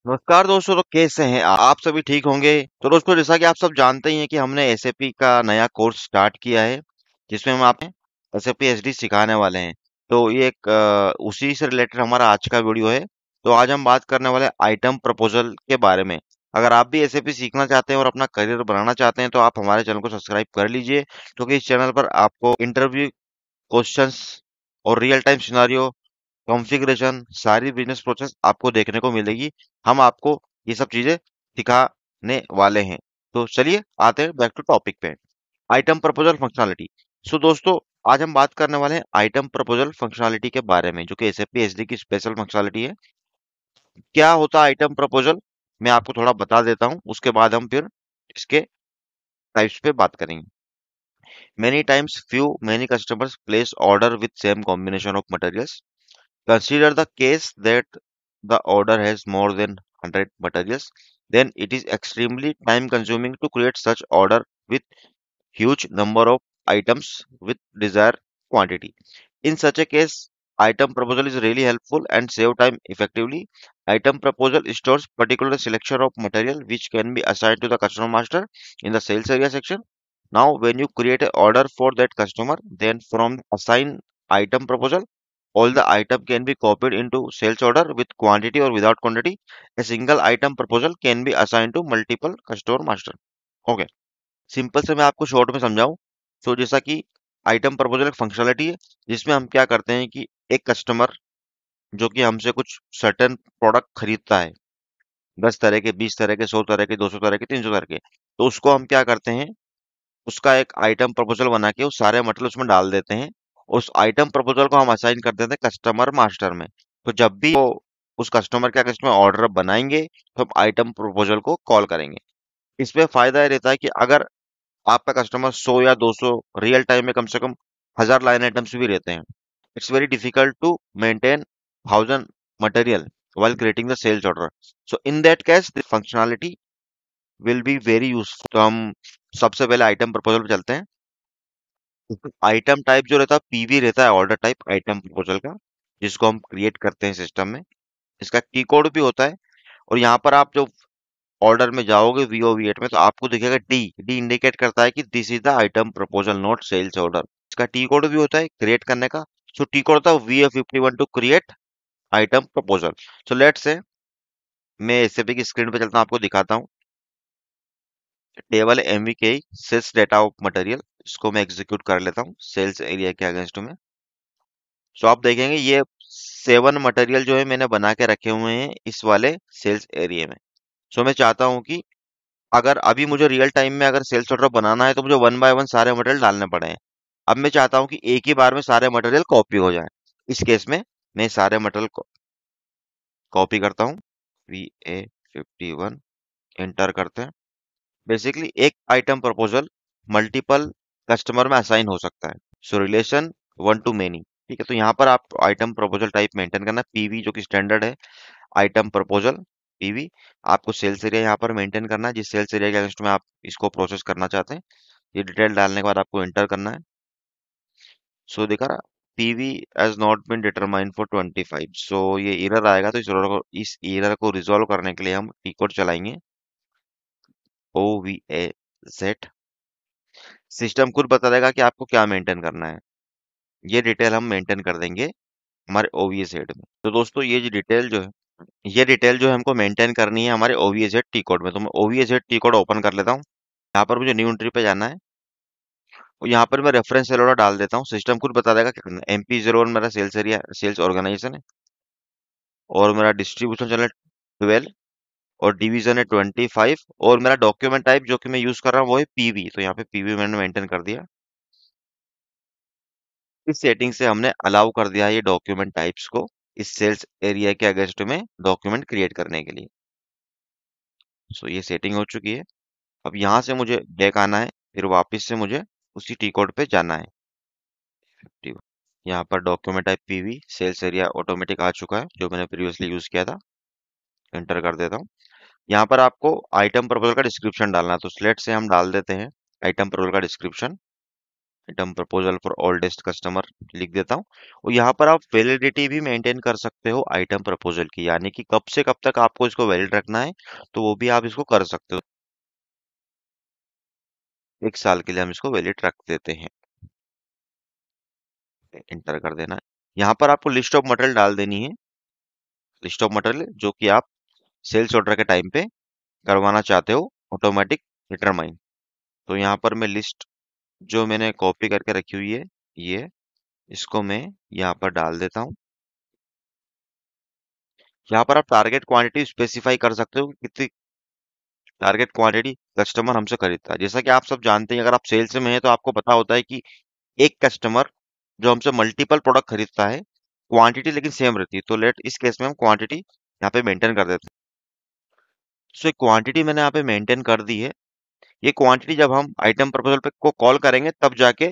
नमस्कार दोस्तों। तो कैसे हैं आप सभी? ठीक होंगे। तो दोस्तों, जैसा कि आप सब जानते ही हैं कि हमने एसएपी का नया कोर्स स्टार्ट किया है, जिसमें हम आप एसएपी एसडी सिखाने वाले हैं। तो ये एक उसी से रिलेटेड हमारा आज का वीडियो है। तो आज हम बात करने वाले आइटम प्रपोजल के बारे में। अगर आप भी एसएपी सीखना चाहते हैं और अपना करियर बनाना चाहते हैं तो आप हमारे चैनल को सब्सक्राइब कर लीजिए, क्योंकि इस चैनल पर आपको इंटरव्यू क्वेश्चंस और रियल टाइम सिनारियो, कॉन्फ़िगरेशन, सारी बिजनेस प्रोसेस आपको देखने को मिलेगी। हम आपको ये सब चीजें सिखाने वाले हैं। तो चलिए आते हैं बैक टू टॉपिक पे। Item proposal functionality. सो दोस्तों, आज हम बात करने वाले हैं आइटम प्रपोजल फंक्शनलिटी के बारे में, जो कि एसएपी एसडी की स्पेशल फंक्शनलिटी है। क्या होता है आइटम प्रपोजल, मैं आपको थोड़ा बता देता हूँ, उसके बाद हम फिर इसके टाइप्स पे बात करेंगे। Many times many customers place order with same combination of materials. Consider the case that the order has more than 100 materials. Then it is extremely time consuming to create such order with huge number of items with desired quantity. In such a case, item proposal is really helpful and save time effectively. Item proposal stores particular selection of material which can be assigned to the customer master in the sales area section. Now, when you create an order for that customer, then from assign item proposal, all the item can be copied into sales order with quantity or without quantity. A single item proposal can be assigned to multiple customer master. Okay. Simple से मैं आपको short में समझाऊं तो जैसा कि item proposal एक functionality है, जिसमें हम क्या करते हैं कि एक कस्टमर जो कि हमसे कुछ सर्टेन प्रोडक्ट खरीदता है, 10 तरह के, 20 तरह के, 100 तरह के, 200 तरह के, 300 तरह के, तो उसको हम क्या करते हैं, उसका एक आइटम प्रपोजल बना के उस सारे मटेरियल उसमें डाल देते हैं। उस आइटम प्रपोजल को हम असाइन कर देते हैं कस्टमर मास्टर में। तो जब भी वो उस कस्टमर के कस्टमर ऑर्डर बनाएंगे तो हम आइटम प्रपोजल को कॉल करेंगे। इसमें फायदा ये रहता है कि अगर आपका कस्टमर 100 या 200, रियल टाइम में कम से कम 1000 लाइन आइटम्स भी रहते हैं, it's very difficult to maintain 1000 material while creating the sales order. So in that case the functionality will be very useful. तो हम सबसे पहले आइटम प्रपोजल पे चलते हैं। आइटम टाइप जो रहता है पीवी रहता है, ऑर्डर टाइप आइटम प्रपोजल का, जिसको हम क्रिएट करते हैं सिस्टम में। इसका की कोड भी होता है। और यहाँ पर आप जो ऑर्डर में जाओगे VOV8 में, तो आपको दिखेगा डी। डी इंडिकेट करता है कि this is the item proposal not sales order. इसका टी कोड भी होता है क्रिएट करने का। सो टी कोड होता है VF51 to create item proposal. So let's say मैं एसएपी की स्क्रीन पे चलता हूँ, आपको दिखाता हूँ। Table MVK sales data of material, इसको मैं एग्जीक्यूट कर लेता हूँ सेल्स एरिया के अगेंस्ट में। सो आप देखेंगे ये 7 मटेरियल जो है मैंने बना के रखे हुए हैं इस वाले सेल्स एरिया में। सो मैं चाहता हूँ कि अगर अभी मुझे रियल टाइम में अगर सेल्स ऑर्डर बनाना है तो मुझे वन बाय वन सारे मटेरियल डालने पड़े हैं। अब मैं चाहता हूँ कि एक ही बार में सारे मटेरियल कॉपी हो जाए। इस केस में मैं सारे मटेरियल कॉपी करता हूँ। VA51 एंटर करते हैं। बेसिकली एक आइटम प्रपोजल मल्टीपल कस्टमर में असाइन हो सकता है। सो रिलेशन वन टू मेनी। ठीक है, तो यहाँ पर आप आइटम प्रपोजल टाइप मेंटेन करना, पीवी जो कि स्टैंडर्ड है। Item proposal PV. आपको सेल्स एरिया यहाँ पर मेंटेन करना है, जिस सेल्स एरिया के अगेंस्ट में आप इसको प्रोसेस करना चाहते हैं। ये डिटेल डालने के बाद आपको एंटर करना है। सो दिखा रहा PV as not been determined for 25। So ये एरर आएगा, तो इस एरर को रिजॉल्व करने के लिए हम टी कोड चलाएंगे OVAZ। सिस्टम खुद बता देगा कि आपको क्या मेंटेन करना है। ये डिटेल हम मेंटेन कर देंगे हमारे OVAZ में। तो दोस्तों, ये डिटेल जो है हमको मेंटेन करनी है हमारे OVAZ टी कोड में। तो मैं OVAZ टी कोड ओपन कर लेता हूँ। यहाँ पर मुझे न्यू एंट्री पे जाना है और यहाँ पर मैं रेफरेंस सेल ऑर्डर डाल देता हूँ। सिस्टम खुद बता देगा क्या करना है। MP01 मेरा सेल्स एरिया, सेल्स ऑर्गेनाइजेशन है, और मेरा डिस्ट्रीब्यूशन चैनल 12, और डिवीजन है 25, और मेरा डॉक्यूमेंट टाइप जो कि मैं यूज कर रहा हूँ वो है पीवी। तो यहाँ पे पीवी मैंने मेंटेन कर दिया। इस सेटिंग से हमने अलाउ कर दिया है ये डॉक्यूमेंट टाइप्स को इस सेल्स एरिया के अगेंस्ट में डॉक्यूमेंट क्रिएट करने के लिए। सो ये सेटिंग हो चुकी है। अब यहाँ से मुझे बैक आना है, फिर वापस से मुझे उसी टी कोड पे जाना है। यहाँ पर document type PV sales area automatic आ चुका है, जो मैंने प्रीवियसली यूज किया था। एंटर कर देता हूँ। यहाँ पर आपको आइटम प्रपोजल का डिस्क्रिप्शन डालना है, तो स्लेट से हम डाल देते हैं आइटम प्रपोजल का description. Item proposal for oldest customer लिख देता हूँ। और यहाँ पर आप वैलिडिटी भी मेंटेन कर सकते हो आइटम प्रपोजल की, यानी कि कब से कब तक आपको इसको वैलिड रखना है, तो वो भी आप इसको कर सकते हो। 1 साल के लिए हम इसको वैलिड रख देते हैं। एंटर कर देना है। यहाँ पर आपको लिस्ट ऑफ मटेरियल डाल देनी है, लिस्ट ऑफ मटेरियल जो कि आप सेल्स ऑर्डर के टाइम पे करवाना चाहते हो ऑटोमेटिक डिटरमाइन। तो यहाँ पर मैं लिस्ट जो मैंने कॉपी करके रखी हुई है, ये इसको मैं यहाँ पर डाल देता हूँ। यहाँ पर आप टारगेट क्वांटिटी स्पेसिफाई कर सकते हो कि कितनी टारगेट क्वांटिटी कस्टमर हमसे खरीदता है। जैसा कि आप सब जानते हैं, अगर आप सेल्स में हैं तो आपको पता होता है कि एक कस्टमर जो हमसे मल्टीपल प्रोडक्ट खरीदता है, क्वांटिटी लेकिन सेम रहती है। तो लेट इस केस में हम क्वांटिटी यहाँ पे मेंटेन कर देते हैं। सो क्वांटिटी मैंने यहाँ पे मेंटेन कर दी है। ये क्वांटिटी जब हम आइटम प्रपोजल पे को कॉल करेंगे तब जाके,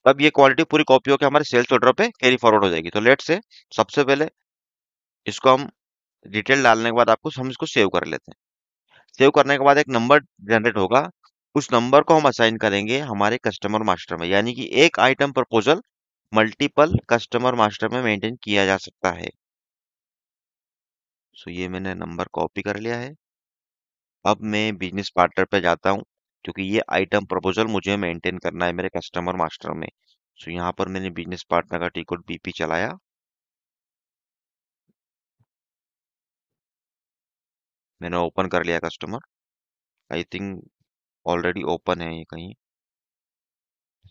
तब ये क्वांटिटी पूरी कॉपी होकर हमारे सेल्स ऑर्डर पे कैरी फॉरवर्ड हो जाएगी। तो लेट से सबसे पहले इसको हम डिटेल डालने के बाद आपको हम इसको सेव कर लेते हैं। सेव करने के बाद एक नंबर जनरेट होगा, उस नंबर को हम असाइन करेंगे हमारे कस्टमर मास्टर में, यानी कि एक item proposal multiple customer master में मेंटेन किया जा सकता है। सो ये मैंने नंबर कॉपी कर लिया है। अब मैं बिजनेस पार्टनर पे जाता हूँ, क्योंकि ये आइटम प्रपोजल मुझे मेंटेन करना है मेरे कस्टमर मास्टर में। सो यहाँ पर मैंने बिजनेस पार्टनर का टी कोड बीपी चलाया। मैंने ओपन कर लिया customer. I think already open है ये कहीं।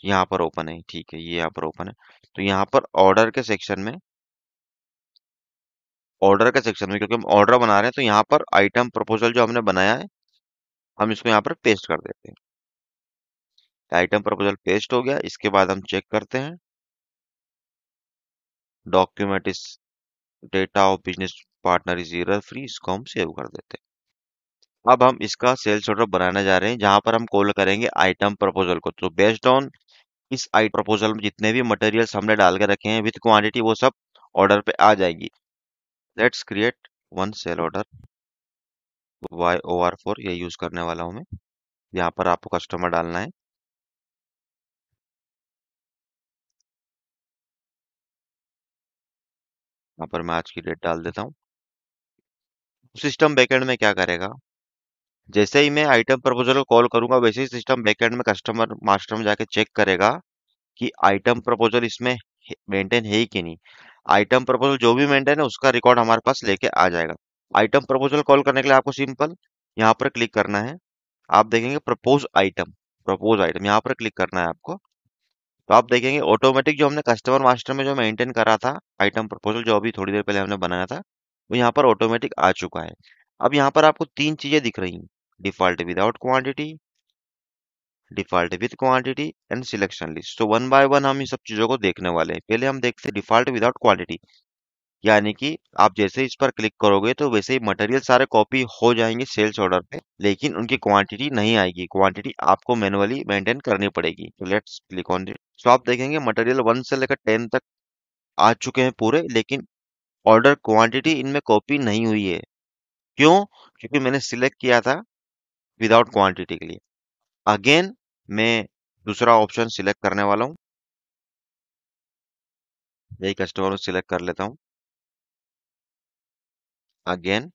यहाँ पर ओपन है, ठीक है, ये यहाँ पर ओपन है। तो यहाँ पर ऑर्डर के सेक्शन में क्योंकि हम ऑर्डर बना रहे हैं, तो यहाँ पर आइटम प्रपोजल जो हमने बनाया है, हम इसको यहाँ पर पेस्ट कर देते हैं। आइटम प्रपोजल पेस्ट हो गया। इसके बाद हम चेक करते हैं, डॉक्यूमेंट इस data of business partner is error free, इसको हम सेव कर देते हैं। अब हम इसका सेल्स ऑर्डर बनाने जा रहे हैं, जहां पर हम कॉल करेंगे आइटम प्रपोजल को। तो बेस्ड ऑन इस आइटम प्रपोजल में जितने भी मटेरियल्स हमने डाल के रखे हैं विथ क्वांटिटी, वो सब ऑर्डर पे आ जाएगी। Let's create one sale order, YOR4 ये यूज करने वाला हूँ मैं। यहाँ पर आपको कस्टमर डालना है। यहाँ पर मैं आज की डेट डाल देता हूँ। सिस्टम बैकएंड में क्या करेगा, जैसे ही मैं आइटम प्रपोजल को कॉल करूंगा, वैसे ही सिस्टम बैकएंड में कस्टमर मास्टर में जाके चेक करेगा कि आइटम प्रपोजल इसमें मेंटेन है ही कि नहीं। आइटम प्रपोजल जो भी मेंटेन है उसका रिकॉर्ड हमारे पास लेके आ जाएगा। आइटम प्रपोजल कॉल करने के लिए आपको सिंपल यहाँ पर क्लिक करना है। आप देखेंगे प्रपोज आइटम यहाँ पर क्लिक करना है आपको। तो आप देखेंगे ऑटोमेटिक जो हमने कस्टमर मास्टर में जो मेंटेन करा था आइटम प्रपोजल, जो अभी थोड़ी देर पहले हमने बनाया था, वो यहाँ पर ऑटोमेटिक आ चुका है। अब यहाँ पर आपको तीन चीजें दिख रही हैं, default without quantity, default with quantity and selection list. तो वन बाय वन हम इन सब चीजों को देखने वाले हैं। पहले हम देखते हैं डिफॉल्ट विदाउट क्वांटिटी, यानी कि आप जैसे इस पर क्लिक करोगे तो वैसे ही मटेरियल सारे कॉपी हो जाएंगे सेल्स ऑर्डर पे, लेकिन उनकी क्वांटिटी नहीं आएगी। क्वांटिटी आपको मैनुअली मेंटेन करनी पड़ेगी। तो लेट्स क्लिक ऑन इट। तो आप देखेंगे मटेरियल 1 से लेकर 10 तक आ चुके हैं पूरे, लेकिन ऑर्डर क्वांटिटी इनमें कॉपी नहीं हुई है। क्यों? क्योंकि मैंने सिलेक्ट किया था विदाउट क्वांटिटी के लिए। अगेन मैं दूसरा ऑप्शन सिलेक्ट करने वाला हूँ। यही कस्टमर को सिलेक्ट कर लेता हूँ। अगेन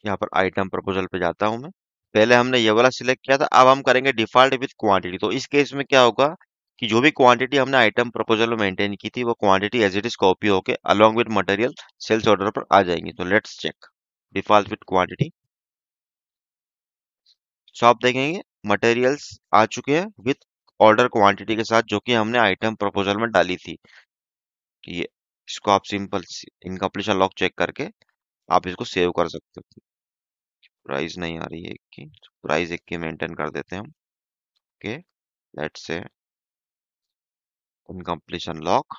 यहाँ पर आइटम प्रपोजल पे जाता हूँ मैं। पहले हमने ये वाला सिलेक्ट किया था, अब हम करेंगे डिफॉल्ट विद क्वांटिटी। तो इस केस में क्या होगा कि जो भी क्वांटिटी हमने आइटम प्रपोजल में मेंटेन की थी, वो quantity as it is copy होके along with material sales order पर आ जाएंगी। तो let's check default with quantity. So आप देखेंगे मटेरियल्स आ चुके हैं विद ऑर्डर क्वांटिटी के साथ, जो कि हमने आइटम प्रपोजल में डाली थी। ये इसको आप सिंपल इनकम्प्लीशन लॉग चेक करके आप इसको सेव कर सकते हो। प्राइस नहीं आ रही है एक की, प्राइस एक की मेंटेन कर देते हैं हम। Okay, let's say incompletion log,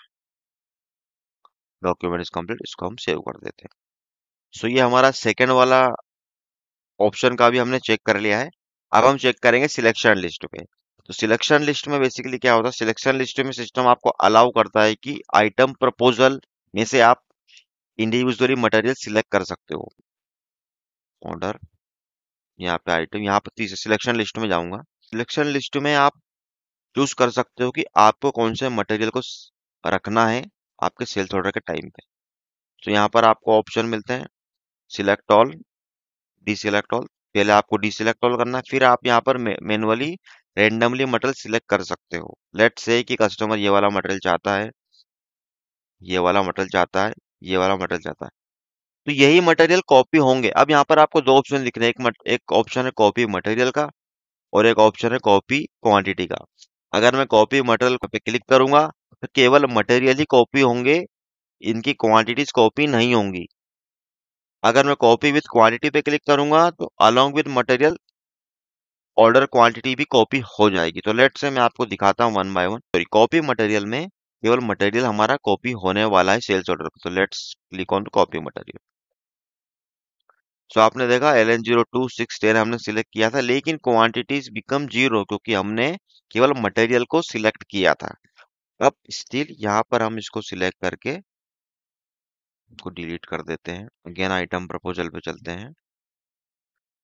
document is complete, इसको हम सेव कर देते हैं। सो ये हमारा सेकंड वाला ऑप्शन का भी हमने चेक कर लिया है। अब हम चेक करेंगे सिलेक्शन लिस्ट पे। तो सिलेक्शन लिस्ट में बेसिकली क्या होता है, सिलेक्शन लिस्ट में सिस्टम आपको अलाउ करता है कि आइटम प्रपोजल में से आप इंडिविजुअली मटेरियल सिलेक्ट कर सकते हो। ऑर्डर, यहाँ पे आइटम, यहाँ पे सिलेक्शन लिस्ट में जाऊंगा। सिलेक्शन लिस्ट में आप चूज कर सकते हो कि आपको कौन से मटेरियल को रखना है आपके सेल्स ऑर्डर के टाइम पे। तो यहाँ पर आपको ऑप्शन मिलते हैं, सिलेक्ट ऑल, डीसिलेक्ट ऑल। पहले आपको डीसिलेक्ट ऑल करना है, फिर आप यहाँ पर मैनुअली रेंडमली मटेरियल सिलेक्ट कर सकते हो। लेट्स से कि कस्टमर ये वाला मटेरियल चाहता है, ये वाला मटेरियल चाहता है, ये वाला मटेरियल चाहता है, तो यही मटेरियल कॉपी होंगे। अब यहाँ पर आपको दो ऑप्शन लिखने हैं, एक ऑप्शन है कॉपी मटेरियल का और एक ऑप्शन है कॉपी क्वांटिटी का। अगर मैं कॉपी मटेरियल पे क्लिक करूंगा तो केवल मटेरियल ही कॉपी होंगे, इनकी क्वांटिटीज कॉपी नहीं होंगी। अगर मैं कॉपी विथ क्वांटिटी पे क्लिक करूंगा तो along with material order quantity भी कॉपी हो जाएगी। तो लेट्स से मैं आपको दिखाता हूँ one by one. Sorry, copy material में केवल मटेरियल हमारा कॉपी होने वाला है सेल्स ऑर्डर पे। तो let's click on copy material. So आपने देखा LN02-610 हमने सिलेक्ट किया था, लेकिन क्वांटिटीज बिकम जीरो क्योंकि हमने केवल मटेरियल को सिलेक्ट किया था। अब स्टिल यहाँ पर हम इसको सिलेक्ट करके इसको डिलीट कर देते हैं। अगेन आइटम प्रपोजल पे चलते हैं,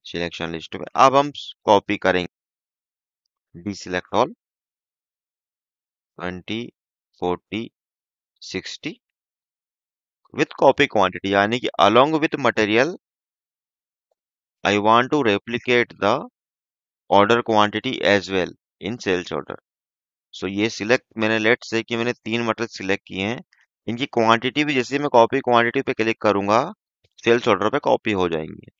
सिलेक्शन लिस्ट पे। अब हम कॉपी करेंगे, deselect all, 20, 40, 60 with copy quantity, यानी कि along with material I want to replicate the order quantity as well in sales order. So ये सिलेक्ट मैंने, लेट से कि मैंने 3 मटेरियल सिलेक्ट किए हैं, इनकी क्वांटिटी भी जैसे मैं कॉपी क्वांटिटी पे क्लिक करूंगा सेल्स ऑर्डर पे कॉपी हो जाएंगे।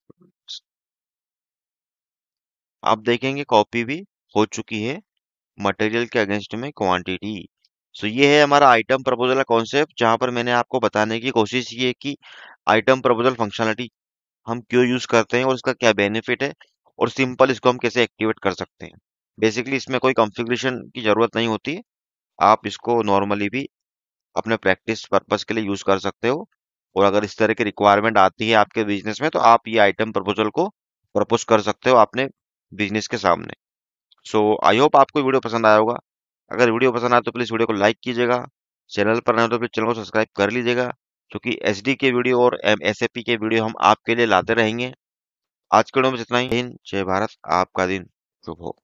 आप देखेंगे कॉपी भी हो चुकी है मटेरियल के अगेंस्ट में क्वांटिटी। सो ये है हमारा आइटम प्रपोजल का कॉन्सेप्ट, जहां पर मैंने आपको बताने की कोशिश की है कि आइटम प्रपोजल फंक्शनलिटी हम क्यों यूज करते हैं और इसका क्या बेनिफिट है, और सिंपल इसको हम कैसे एक्टिवेट कर सकते हैं। बेसिकली इसमें कोई कॉन्फ़िगरेशन की जरूरत नहीं होती है, आप इसको नॉर्मली भी अपने प्रैक्टिस पर्पस के लिए यूज कर सकते हो। और अगर इस तरह की रिक्वायरमेंट आती है आपके बिजनेस में तो आप ये आइटम प्रपोजल को प्रपोज कर सकते हो अपने बिजनेस के सामने। सो आई होप आपको वीडियो पसंद आया होगा। अगर वीडियो पसंद आया तो प्लीज वीडियो को लाइक कीजिएगा, चैनल पर नए हो तो प्लीज चैनल को सब्सक्राइब कर लीजिएगा, क्योंकि एसडी के वीडियो और एसएपी के वीडियो हम आपके लिए लाते रहेंगे। आज के वीडियो में इतना ही। जय हिंद, जय भारत, आपका दिन शुभ हो।